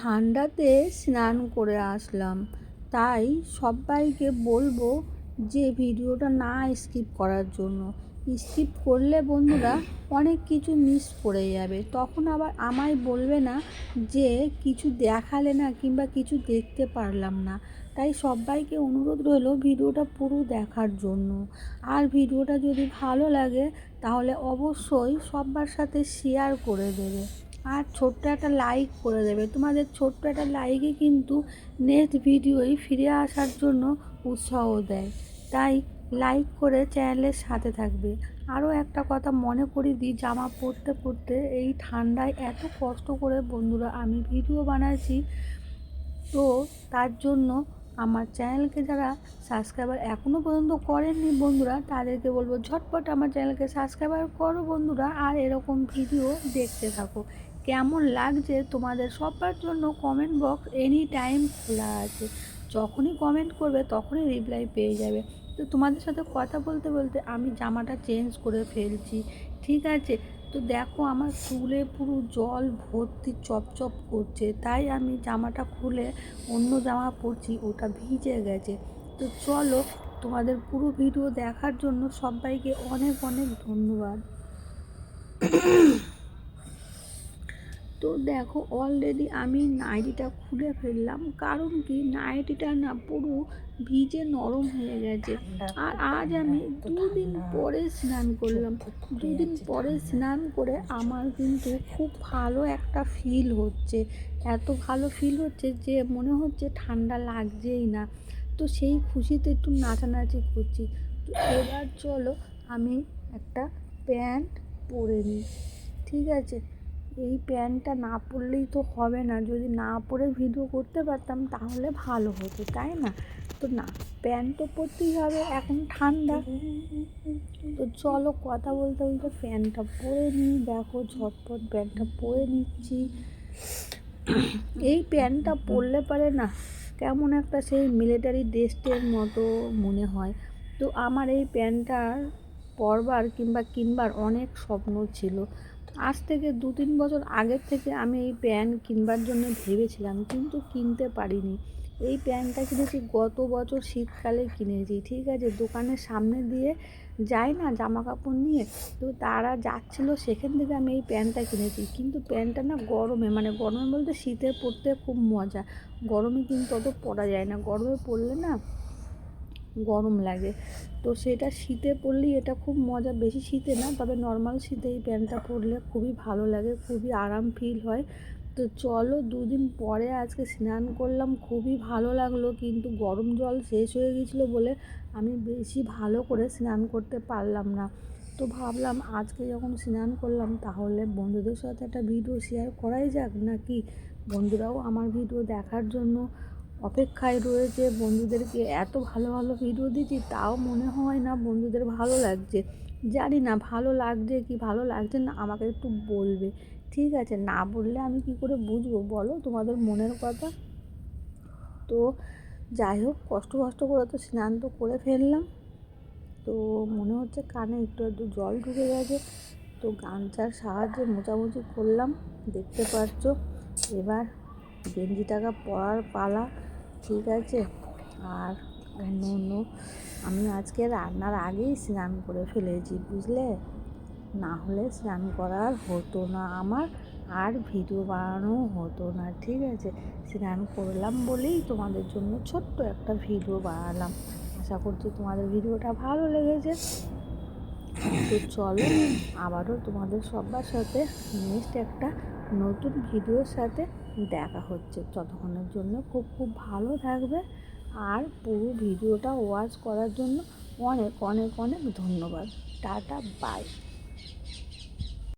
ঠান্ডাতে স্নান করে আসলাম, তাই সবাইকে বলবো যে ভিডিওটা না স্কিপ করার জন্য। স্কিপ করলে বন্ধুরা অনেক কিছু মিস করে যাবে, তখন আবার আমায় বলবে না যে কিছু দেখালে না কিংবা কিছু দেখতে পারলাম না। তাই সবাইকে অনুরোধ রইল ভিডিওটা পুরো দেখার জন্য। আর ভিডিওটা যদি ভালো লাগে তাহলে অবশ্যই সবার সাথে শেয়ার করে দেবে আর ছোট্ট একটা লাইক করে দেবে। তোমাদের ছোট্ট একটা লাইকই কিন্তু নেক্সট ভিডিওয় ফিরে আসার জন্য উৎসাহ দেয়। তাই লাইক করে চ্যানেলের সাথে থাকবে। আরও একটা কথা মনে করিয়ে দিই, জামা পরতে পরতে এই ঠান্ডায় এত কষ্ট করে বন্ধুরা আমি ভিডিও বানাচ্ছি, তো তার জন্য আমার চ্যানেলকে যারা সাবস্ক্রাইবার এখনও পর্যন্ত করেননি বন্ধুরা, তাদেরকে বলবো ঝটপট আমার চ্যানেলকে সাবস্ক্রাইবার করো বন্ধুরা, আর এরকম ভিডিও দেখতে থাকো। কেমন লাগছে তোমাদের সবার জন্য কমেন্ট বক্স এনি টাইম খোলা আছে, যখনই কমেন্ট করবে তখনই রিপ্লাই পেয়ে যাবে। তো তোমাদের সাথে কথা বলতে বলতে আমি জামাটা চেঞ্জ করে ফেলছি, ঠিক আছে? তো দেখো আমার চুলে পুরো জল ভর্তি চপচপ করছে, তাই আমি জামাটা খুলে অন্য জামা পরছি, ওটা ভিজে গেছে। তো চলো, তোমাদের পুরো ভিডিও দেখার জন্য সবাইকে অনেক অনেক ধন্যবাদ। তো দেখো অলরেডি আমি নাইটিটা খুলে ফেললাম, কারণ কি নাইটিটা না পুরো ভিজে নরম হয়ে গেছে। আর আজ আমি দুদিন পরে স্নান করলাম, দুদিন পরে স্নান করে আমার কিন্তু খুব ভালো একটা ফিল হচ্ছে, এত ভালো ফিল হচ্ছে যে মনে হচ্ছে ঠান্ডা লাগছেই না। তো সেই খুশিতে একটু নাচানাচি করছি। তো এবার চলো আমি একটা প্যান্ট পরে নিই, ঠিক আছে? এই প্যান্টটা না পরলেই তো হবে না, যদি না পরে ভিডিও করতে পারতাম তাহলে ভালো হতো, তাই না? তো না, প্যান্ট তো পরতেই হবে, এখন ঠান্ডা। তো চলো কথা বলতে বলতে প্যান্টটা পরে নিই। দেখো ঝটপট প্যান্টটা পরে নিচ্ছি। এই প্যান্টটা পরলে পারে না কেমন একটা সেই মিলিটারি ড্রেসের মতো মনে হয়। তো আমার এই প্যান্টটার পরবার কিংবা কিনবার অনেক স্বপ্ন ছিল। আজ থেকে 2-3 বছর আগের থেকে আমি এই প্যান্ট কিনবার জন্য ভেবেছিলাম, কিন্তু কিনতে পারিনি। এই প্যান্টটা কিনেছি গত বছর শীতকালে কিনেছি, ঠিক আছে? দোকানের সামনে দিয়ে যাই না জামা কাপড় নিয়ে, তো তারা যাচ্ছিলো, সেখান থেকে আমি এই প্যান্টটা কিনেছি। কিন্তু প্যান্টটা না গরমে, মানে গরমে বলতে শীতে পরতে খুব মজা, গরমে কিন্তু অত পরা যায় না, গরমে পরলে না গরম লাগে। তো সেটা শীতে পরলেই এটা খুব মজা, বেশি শীতে না, তবে নর্মাল শীতে এই প্যান্টটা পরলে খুবই ভালো লাগে, খুবই আরাম ফিল হয়। তো চলো, 2 দিন পরে আজকে স্নান করলাম, খুবই ভালো লাগলো, কিন্তু গরম জল শেষ হয়ে গেছিলো বলে আমি বেশি ভালো করে স্নান করতে পারলাম না। তো ভাবলাম আজকে যখন স্নান করলাম তাহলে বন্ধুদের সাথে একটা ভিডিও শেয়ার করাই যাক, নাকি বন্ধুরাও আমার ভিডিও দেখার জন্য অপেক্ষায় রয়েছে। বন্ধুদেরকে এত ভালো ভালো ভিডিও দিচ্ছি, তাও মনে হয় না বন্ধুদের ভালো লাগছে। জানি না ভালো লাগছে কি ভালো লাগছে না, আমাকে একটু বলবে, ঠিক আছে? না বললে আমি কি করে বুঝবো বলো তোমাদের মনের কথা? তো যাই হোক, কষ্ট করে তো স্নান তো করে ফেললাম। তো মনে হচ্ছে কানে একটু একটু জল ঢুকে গেছে, তো গামছার সাহায্যে মোছামুছি করলাম, দেখতে পাচ্ছ। এবার গেঞ্জিটাকে পরার পালা, ঠিক আছে? আর অন্য আমি আজকে রান্নার আগেই স্নান করে ফেলেছি, বুঝলে? না হলে স্নান করার হতো না আমার, আর ভিডিও বানানোও হতো না, ঠিক আছে? স্নান করলাম বলেই তোমাদের জন্য ছোট্ট একটা ভিডিও বানালাম। আশা করছি তোমাদের ভিডিওটা ভালো লেগেছে। তো চলো, আবারও তোমাদের সবার সাথে নেক্সট একটা নতুন ভিডিওর সাথে দেখা হচ্ছে। ততক্ষণের জন্য খুব খুব ভালো থাকবে, আর পুরো ভিডিওটা ওয়াচ করার জন্য অনেক অনেক অনেক ধন্যবাদ। Tata, by.